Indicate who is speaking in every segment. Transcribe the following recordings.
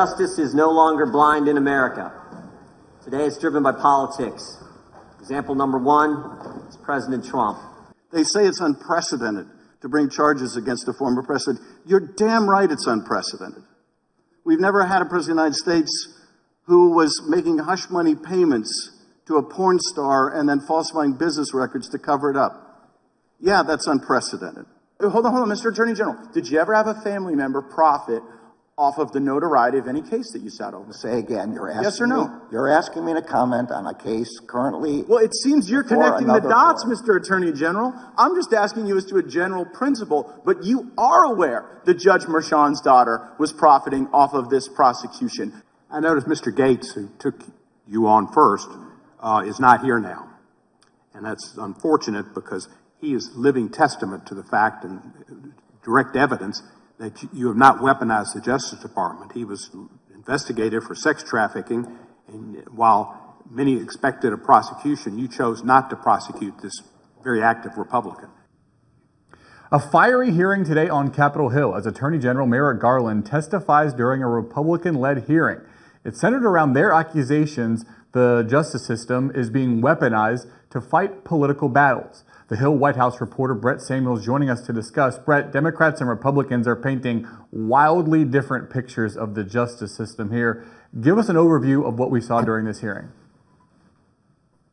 Speaker 1: justice is no longer blind in America. Today it's driven by politics. Example number one is President Trump.
Speaker 2: They say it's unprecedented to bring charges against a former president. You're damn right it's unprecedented. We've never had a president of the United States who was making hush money payments to a porn star and then falsifying business records to cover it up. Yeah, that's unprecedented.
Speaker 3: Hold on, Mr. Attorney General. Did you ever have a family member profit off of the notoriety of any case that you sat over?
Speaker 4: Say again, you're asking
Speaker 3: yes or no?
Speaker 4: You're asking me to comment on a case currently.
Speaker 3: Well, it seems you're connecting the dots, Mr. Attorney General. I'm just asking you as to a general principle, but you are aware that Judge Merchan's daughter was profiting off of this prosecution.
Speaker 5: I noticed Mr. Gates, who took you on first, is not here now. And that's unfortunate because he is living testament to the fact and direct evidence that you have not weaponized the Justice Department. He was investigated for sex trafficking, and while many expected a prosecution, you chose not to prosecute this very active Republican.
Speaker 6: A fiery hearing today on Capitol Hill as Attorney General Merrick Garland testifies during a Republican-led hearing. It's centered around their accusations the justice system is being weaponized to fight political battles. The Hill White House reporter Brett Samuels joining us to discuss. Brett, Democrats and Republicans are painting wildly different pictures of the justice system here. Give us an overview of what we saw during this hearing.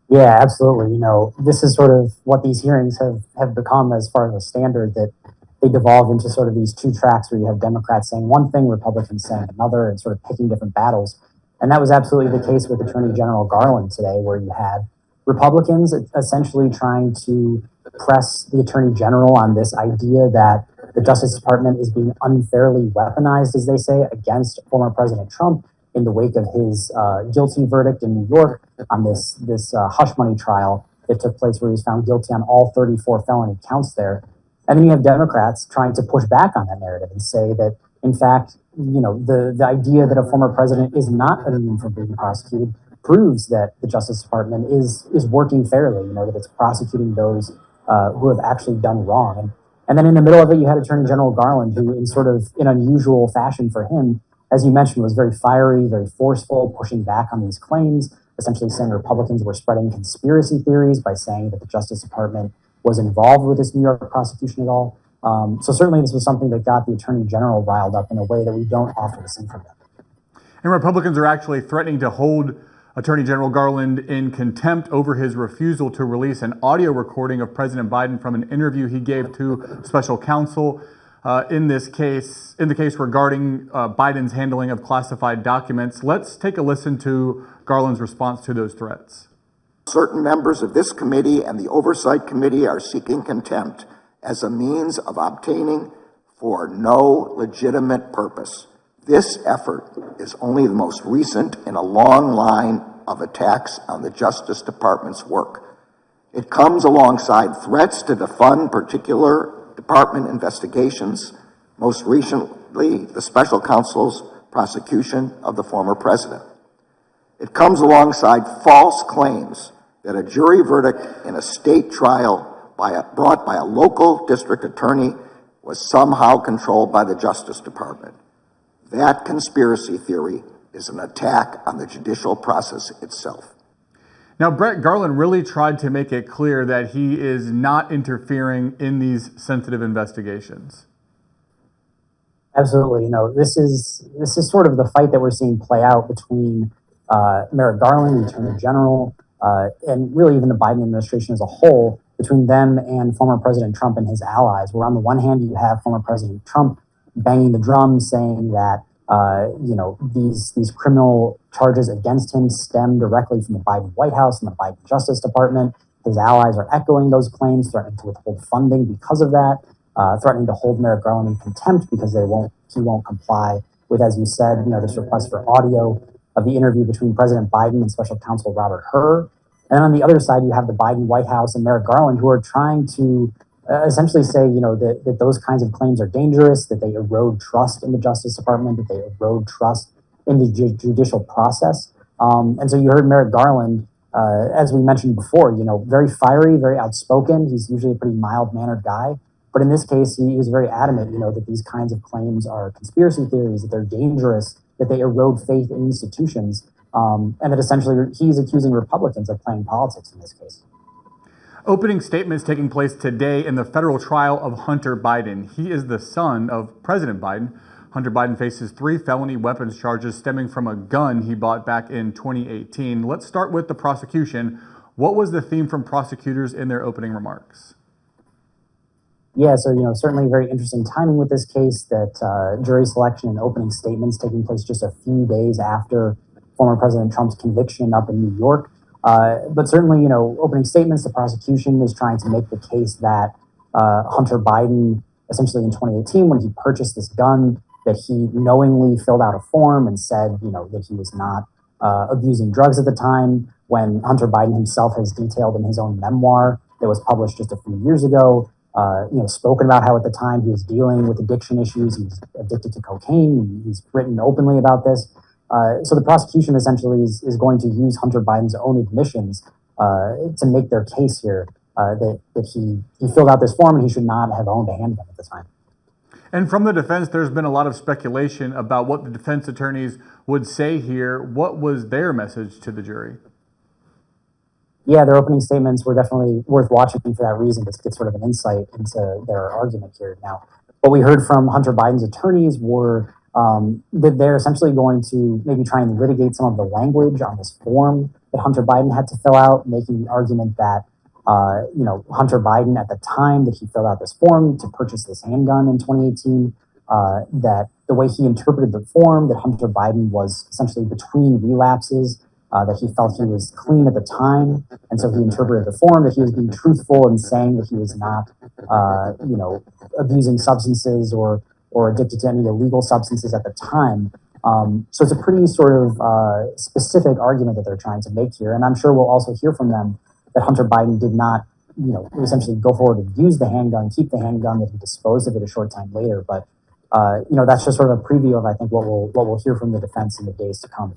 Speaker 7: Yeah, absolutely. You know, this is sort of what these hearings have become as far as a standard, that they devolve into sort of these two tracks where you have Democrats saying one thing, Republicans saying another, and sort of picking different battles. And that was absolutely the case with Attorney General Garland today, where you had Republicans essentially trying to press the Attorney General on this idea that the Justice Department is being unfairly weaponized, as they say, against former President Trump in the wake of his guilty verdict in New York on this hush money trial that took place, where he was found guilty on all 34 felony counts there. And then you have Democrats trying to push back on that narrative and say that, in fact, you know, the idea that a former president is not immune from being prosecuted proves that the Justice Department is working fairly, you know, that it's prosecuting those who have actually done wrong. And then in the middle of it, you had Attorney General Garland, who in sort of an unusual fashion for him, as you mentioned, was very fiery, very forceful, pushing back on these claims, essentially saying Republicans were spreading conspiracy theories by saying that the Justice Department was involved with this New York prosecution at all. So certainly this was something that got the Attorney General riled up in a way that we don't often see from them.
Speaker 6: And Republicans are actually threatening to hold Attorney General Garland in contempt over his refusal to release an audio recording of President Biden from an interview he gave to special counsel in the case regarding Biden's handling of classified documents. Let's take a listen to Garland's response to those threats.
Speaker 4: Certain members of this committee and the Oversight Committee are seeking contempt as a means of obtaining for no legitimate purpose. This effort is only the most recent in a long line of attacks on the Justice Department's work. It comes alongside threats to defund particular department investigations, most recently the special counsel's prosecution of the former president. It comes alongside false claims that a jury verdict in a state trial brought by a local district attorney was somehow controlled by the Justice Department. That conspiracy theory is an attack on the judicial process itself.
Speaker 6: Now, Brett, Garland really tried to make it clear that he is not interfering in these sensitive investigations.
Speaker 7: Absolutely. You know, this is sort of the fight that we're seeing play out between Merrick Garland, the Attorney General, and really even the Biden administration as a whole, between them and former President Trump and his allies, where on the one hand you have former President Trump banging the drum, saying that these criminal charges against him stem directly from the Biden White House and the Biden Justice Department. His allies are echoing those claims, threatening to withhold funding because of that, threatening to hold Merrick Garland in contempt because he won't comply with, as you said, this request for audio of the interview between President Biden and Special Counsel Robert Hur. And then on the other side, you have the Biden White House and Merrick Garland, who are trying to essentially say, that those kinds of claims are dangerous, that they erode trust in the Justice Department, that they erode trust in the judicial process. And so you heard Merrick Garland, as we mentioned before, very fiery, very outspoken. He's usually a pretty mild-mannered guy. But in this case, he was very adamant, that these kinds of claims are conspiracy theories, that they're dangerous, that they erode faith in institutions, and that essentially he's accusing Republicans of playing politics in this case.
Speaker 6: Opening statements taking place today in the federal trial of Hunter Biden. He is the son of President Biden. Hunter Biden faces 3 felony weapons charges stemming from a gun he bought back in 2018. Let's start with the prosecution. What was the theme from prosecutors in their opening remarks?
Speaker 7: Yeah, so, certainly very interesting timing with this case, that jury selection and opening statements taking place just a few days after former President Trump's conviction up in New York. But certainly, opening statements, the prosecution is trying to make the case that Hunter Biden, essentially in 2018, when he purchased this gun, that he knowingly filled out a form and said, that he was not abusing drugs at the time, when Hunter Biden himself has detailed in his own memoir that was published just a few years ago, spoken about how at the time he was dealing with addiction issues, he was addicted to cocaine, he's written openly about this. So the prosecution essentially is going to use Hunter Biden's own admissions to make their case here, that he filled out this form and he should not have owned a handgun at the time.
Speaker 6: And from the defense, there's been a lot of speculation about what the defense attorneys would say here. What was their message to the jury?
Speaker 7: Yeah, their opening statements were definitely worth watching for that reason, to get sort of an insight into their argument here. Now, what we heard from Hunter Biden's attorneys were that they're essentially going to maybe try and litigate some of the language on this form that Hunter Biden had to fill out, making the argument that, Hunter Biden at the time that he filled out this form to purchase this handgun in 2018, that the way he interpreted the form, that Hunter Biden was essentially between relapses, that he felt he was clean at the time. And so he interpreted the form that he was being truthful in saying that he was not, abusing substances or addicted to any illegal substances at the time. So it's a pretty sort of specific argument that they're trying to make here. And I'm sure we'll also hear from them that Hunter Biden did not, essentially go forward and use the handgun, keep the handgun, that he disposed of it a short time later. But, that's just sort of a preview of, I think, what we'll hear from the defense in the days to come.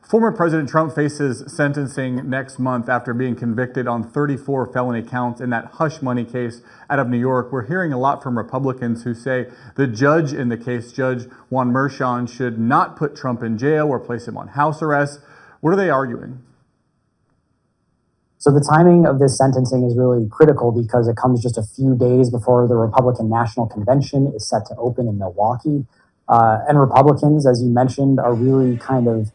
Speaker 6: Former President Trump faces sentencing next month after being convicted on 34 felony counts in that hush money case out of New York. We're hearing a lot from Republicans who say the judge in the case, Judge Juan Merchan, should not put Trump in jail or place him on house arrest. What are they arguing?
Speaker 7: So the timing of this sentencing is really critical because it comes just a few days before the Republican National Convention is set to open in Milwaukee. And Republicans, as you mentioned, are really kind of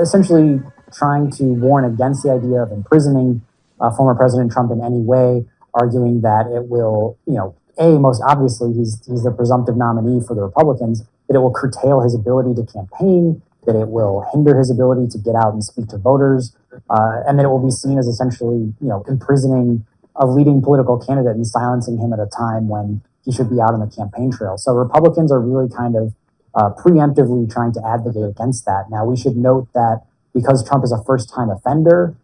Speaker 7: essentially trying to warn against the idea of imprisoning former President Trump in any way, arguing that it will, most obviously he's the presumptive nominee for the Republicans, that it will curtail his ability to campaign, that it will hinder his ability to get out and speak to voters, and that it will be seen as essentially, imprisoning a leading political candidate and silencing him at a time when he should be out on the campaign trail. So Republicans are really kind of preemptively trying to advocate against that. Now, we should note that because Trump is a first-time offender,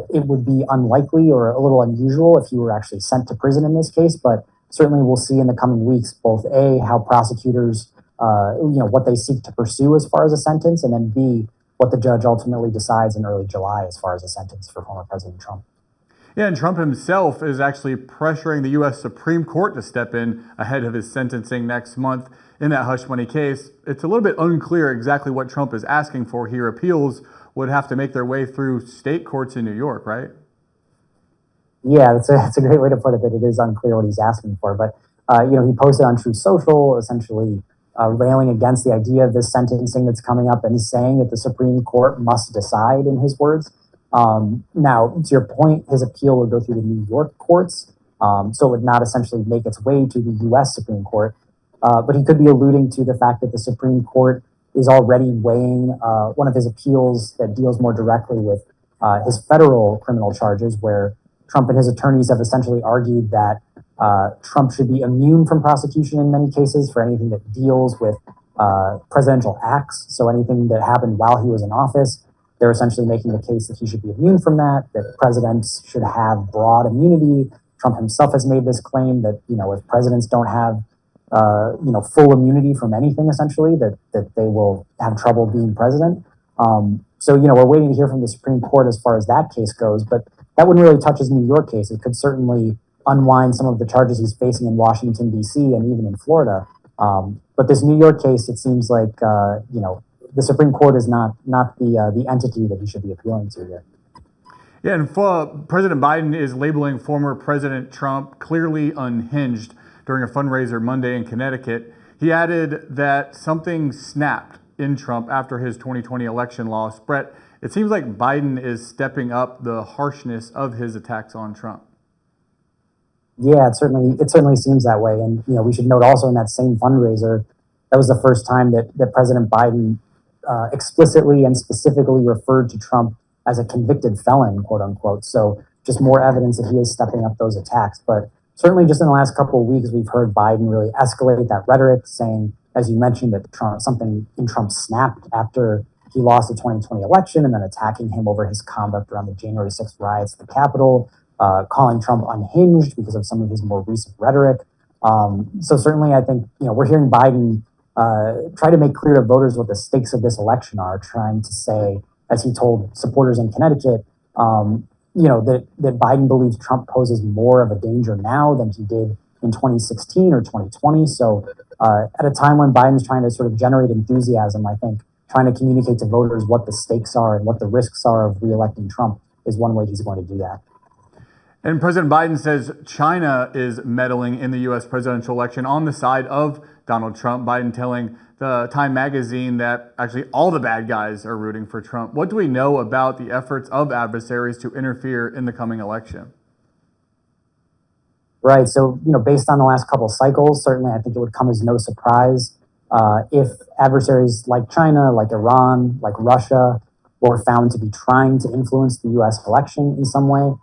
Speaker 7: it would be unlikely or a little unusual if he were actually sent to prison in this case, but certainly we'll see in the coming weeks both A, how prosecutors, what they seek to pursue as far as a sentence, and then B, what the judge ultimately decides in early July as far as a sentence for former President Trump.
Speaker 6: Yeah, and Trump himself is actually pressuring the U.S. Supreme Court to step in ahead of his sentencing next month in that hush money case. It's a little bit unclear exactly what Trump is asking for here. Appeals would have to make their way through state courts in New York, right?
Speaker 7: Yeah, that's a great way to put it, that it is unclear what he's asking for. But, he posted on Truth Social, essentially railing against the idea of this sentencing that's coming up and saying that the Supreme Court must decide, in his words. Now, to your point, his appeal would go through the New York courts, so it would not essentially make its way to the U.S. Supreme Court. But he could be alluding to the fact that the Supreme Court is already weighing one of his appeals that deals more directly with his federal criminal charges, where Trump and his attorneys have essentially argued that Trump should be immune from prosecution in many cases for anything that deals with presidential acts, so anything that happened while he was in office. They're essentially making the case that he should be immune from that presidents should have broad immunity. Trump himself has made this claim that, if presidents don't have full immunity from anything, essentially, that they will have trouble being president. So, we're waiting to hear from the Supreme Court as far as that case goes, but that wouldn't really touch his New York case. It could certainly unwind some of the charges he's facing in Washington, D.C., and even in Florida. But But this New York case, it seems like, the Supreme Court is not the entity that he should be appealing to here.
Speaker 6: Yeah, and President Biden is labeling former President Trump clearly unhinged during a fundraiser Monday in Connecticut. He added that something snapped in Trump after his 2020 election loss. Brett, it seems like Biden is stepping up the harshness of his attacks on Trump.
Speaker 7: Yeah, it certainly seems that way. And we should note also in that same fundraiser, that was the first time that President Biden explicitly and specifically referred to Trump as a convicted felon, quote unquote. So just more evidence that he is stepping up those attacks. But certainly just in the last couple of weeks, we've heard Biden really escalate that rhetoric, saying, as you mentioned, that something in Trump snapped after he lost the 2020 election, and then attacking him over his conduct around the January 6th riots at the Capitol, calling Trump unhinged because of some of his more recent rhetoric. So certainly I think, we're hearing Biden try to make clear to voters what the stakes of this election are, trying to say, as he told supporters in Connecticut, that Biden believes Trump poses more of a danger now than he did in 2016 or 2020. So at a time when Biden's trying to sort of generate enthusiasm, I think trying to communicate to voters what the stakes are and what the risks are of reelecting Trump is one way he's going to do that.
Speaker 6: And President Biden says China is meddling in the U.S. presidential election on the side of Donald Trump. Biden telling the Time magazine that actually all the bad guys are rooting for Trump. What do we know about the efforts of adversaries to interfere in the coming election?
Speaker 7: Right. So, based on the last couple of cycles, certainly I think it would come as no surprise if adversaries like China, like Iran, like Russia were found to be trying to influence the U.S. election in some way.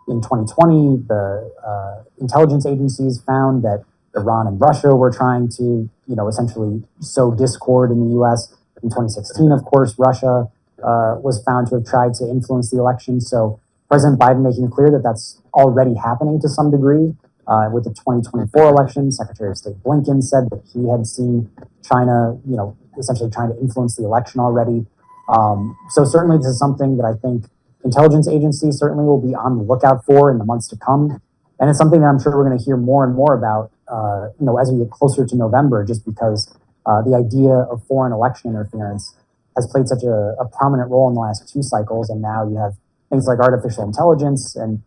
Speaker 7: In 2020, the intelligence agencies found that Iran and Russia were trying to, essentially sow discord in the U.S. In 2016, of course, Russia was found to have tried to influence the election. So President Biden making clear that that's already happening to some degree. With the 2024 election, Secretary of State Blinken said that he had seen China, essentially trying to influence the election already. So certainly this is something that I think intelligence agencies certainly will be on the lookout for in the months to come. And it's something that I'm sure we're going to hear more and more about, as we get closer to November, just because the idea of foreign election interference has played such a prominent role in the last two cycles. And now you have things like artificial intelligence and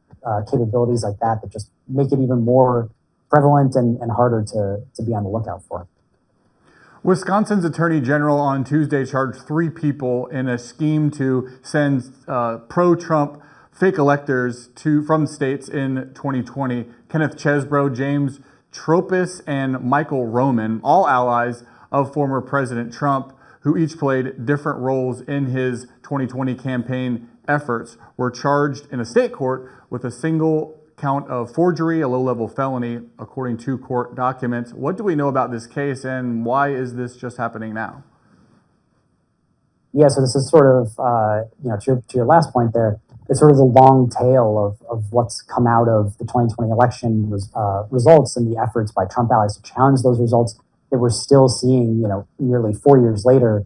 Speaker 7: capabilities like that just make it even more prevalent and harder to be on the lookout for.
Speaker 6: Wisconsin's Attorney General on Tuesday charged 3 people in a scheme to send pro-Trump fake electors from states in 2020. Kenneth Chesbro, James Tropis, and Michael Roman, all allies of former President Trump, who each played different roles in his 2020 campaign efforts, were charged in a state court with a single count of forgery, a low-level felony, according to court documents. What do we know about this case, and why is this just happening now?
Speaker 7: Yeah, so this is sort of, to your last point there, it's sort of the long tail of what's come out of the 2020 election results and the efforts by Trump allies to challenge those results that we're still seeing, nearly 4 years later,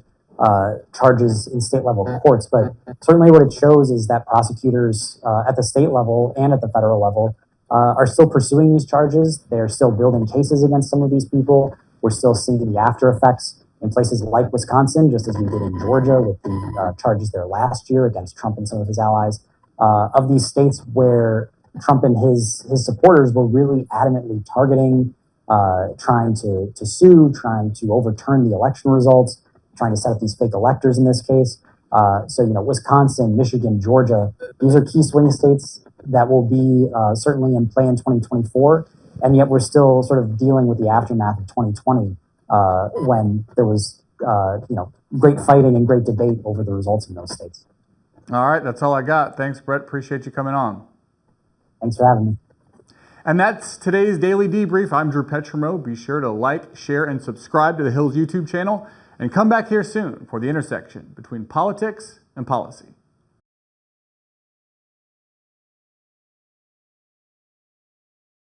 Speaker 7: charges in state-level courts. But certainly what it shows is that prosecutors at the state level and at the federal level are still pursuing these charges. They're still building cases against some of these people. We're still seeing the after effects in places like Wisconsin, just as we did in Georgia with the charges there last year against Trump and some of his allies, of these states where Trump and his supporters were really adamantly targeting, trying to sue, trying to overturn the election results, trying to set up these fake electors in this case. So, Wisconsin, Michigan, Georgia, these are key swing states that will be certainly in play in 2024. And yet we're still sort of dealing with the aftermath of 2020 when there was, great fighting and great debate over the results in those states.
Speaker 6: All right, that's all I got. Thanks, Brett. Appreciate you coming on.
Speaker 7: Thanks for having me.
Speaker 6: And that's today's Daily Debrief. I'm Drew Petrimo. Be sure to like, share, and subscribe to the Hill's YouTube channel. And come back here soon for the intersection between politics and policy.